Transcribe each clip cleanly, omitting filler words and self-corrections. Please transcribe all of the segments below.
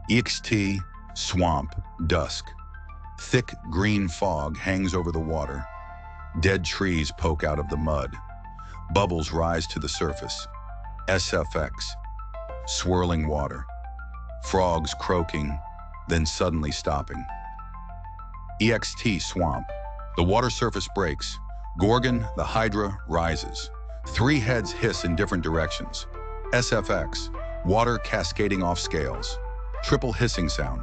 EXT, swamp, dusk. Thick green fog hangs over the water. Dead trees poke out of the mud. Bubbles rise to the surface. SFX, swirling water. Frogs croaking, then suddenly stopping. EXT, swamp. The water surface breaks. Gorgon, the Hydra, rises. 3 heads hiss in different directions. SFX, water cascading off scales. Triple hissing sound.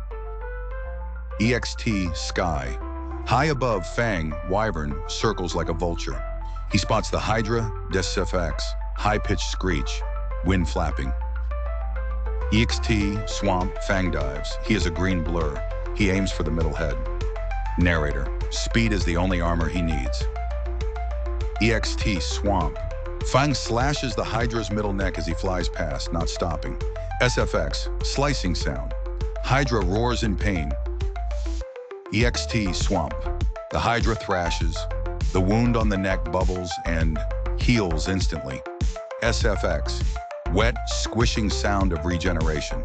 EXT, sky. High above, Fang, Wyvern, circles like a vulture. He spots the Hydra, SFX, high-pitched screech, wind flapping. EXT, swamp, Fang dives. He is a green blur. He aims for the middle head. Narrator, speed is the only armor he needs. EXT, swamp. Fang slashes the Hydra's middle neck as he flies past, not stopping. SFX, slicing sound. Hydra roars in pain. EXT, swamp. The Hydra thrashes. The wound on the neck bubbles and heals instantly. SFX, wet, squishing sound of regeneration.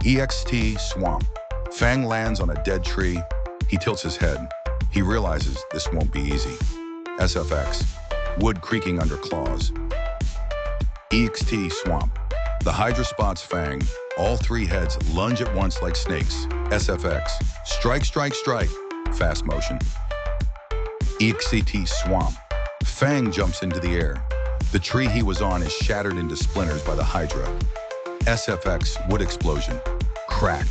EXT, swamp. Fang lands on a dead tree. He tilts his head. He realizes this won't be easy. SFX, wood creaking under claws. EXT, swamp. The Hydra spots Fang. All 3 heads lunge at once like snakes. SFX, strike, strike, strike. Fast motion. EXT, swamp. Fang jumps into the air. The tree he was on is shattered into splinters by the Hydra. SFX, wood explosion. Crack.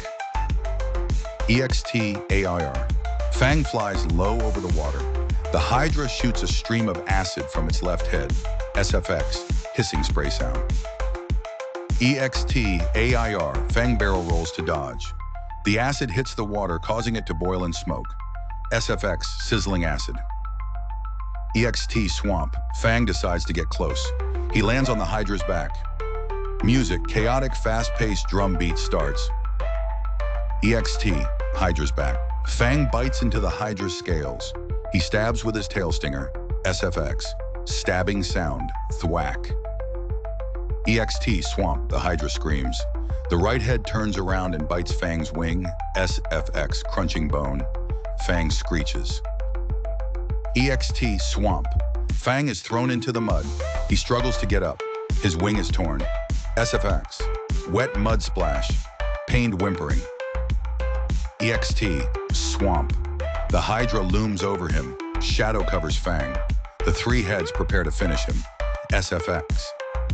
EXT, AIR. Fang flies low over the water. The Hydra shoots a stream of acid from its left head. SFX, hissing spray sound. EXT, AIR, Fang barrel rolls to dodge. The acid hits the water, causing it to boil and smoke. SFX, sizzling acid. EXT, swamp. Fang decides to get close. He lands on the Hydra's back. Music, chaotic, fast-paced drum beat starts. EXT, Hydra's back. Fang bites into the Hydra's scales. He stabs with his tail stinger. SFX, stabbing sound, thwack. EXT, swamp, the Hydra screams. The right head turns around and bites Fang's wing. SFX, crunching bone. Fang screeches. EXT, swamp. Fang is thrown into the mud. He struggles to get up. His wing is torn. SFX, wet mud splash. Pained whimpering. EXT, swamp. The Hydra looms over him. Shadow covers Fang. The 3 heads prepare to finish him. SFX,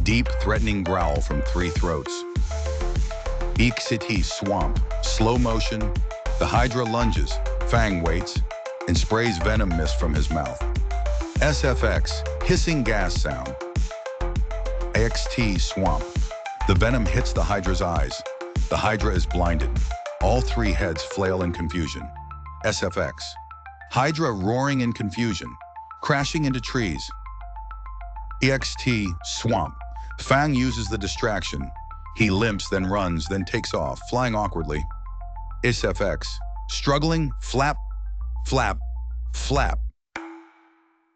deep, threatening growl from 3 throats. EXT, swamp. Slow motion. The Hydra lunges. Fang waits and sprays venom mist from his mouth. SFX, hissing gas sound. EXT, swamp. The venom hits the Hydra's eyes. The Hydra is blinded. All 3 heads flail in confusion. SFX, Hydra roaring in confusion, crashing into trees. EXT, swamp. Fang uses the distraction. He limps, then runs, then takes off, flying awkwardly. SFX, struggling, flap, flap, flap.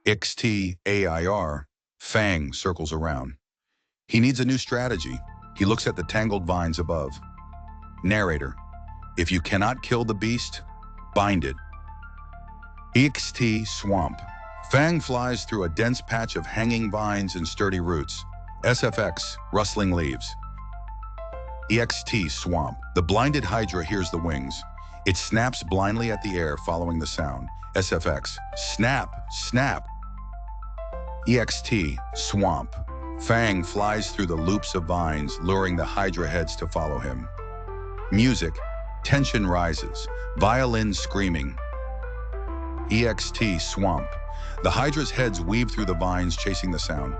EXT, AIR, Fang circles around. He needs a new strategy. He looks at the tangled vines above. Narrator, if you cannot kill the beast, bind it. EXT, swamp. Fang flies through a dense patch of hanging vines and sturdy roots. SFX, rustling leaves. EXT, swamp. The blinded Hydra hears the wings. It snaps blindly at the air, following the sound. SFX, snap, snap. EXT, swamp. Fang flies through the loops of vines, luring the Hydra heads to follow him. Music, tension rises, violin screaming. EXT, swamp. The Hydra's heads weave through the vines, chasing the sound.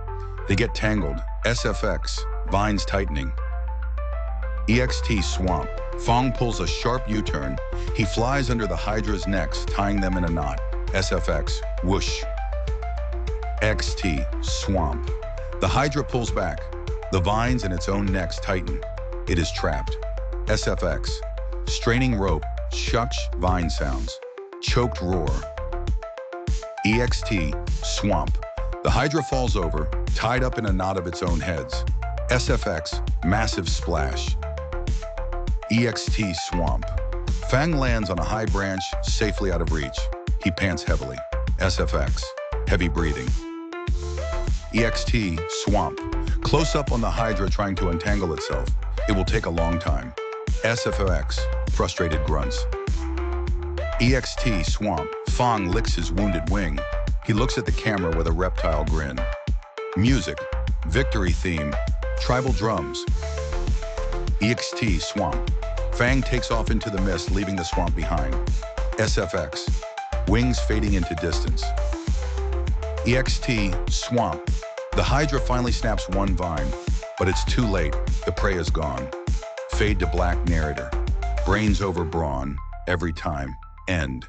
They get tangled. SFX, vines tightening. EXT, swamp. Fang pulls a sharp U-turn. He flies under the Hydra's necks, tying them in a knot. SFX, whoosh. XT, swamp. The Hydra pulls back. The vines in its own necks tighten. It is trapped. SFX, straining rope, shuksh, vine sounds. Choked roar. EXT, swamp. The Hydra falls over, tied up in a knot of its own heads. SFX, massive splash. EXT Swamp. Fang lands on a high branch, safely out of reach. He pants heavily. SFX. Heavy breathing. EXT Swamp. Close up on the Hydra trying to entangle itself. It will take a long time. SFX. Frustrated grunts. EXT Swamp. Fang licks his wounded wing. He looks at the camera with a reptile grin. Music. Victory theme. Tribal drums. EXT Swamp. Fang takes off into the mist, leaving the swamp behind. SFX. Wings fading into distance. EXT Swamp. The Hydra finally snaps one vine, but it's too late. The prey is gone. Fade to black narrator. Brains over brawn. Every time. End.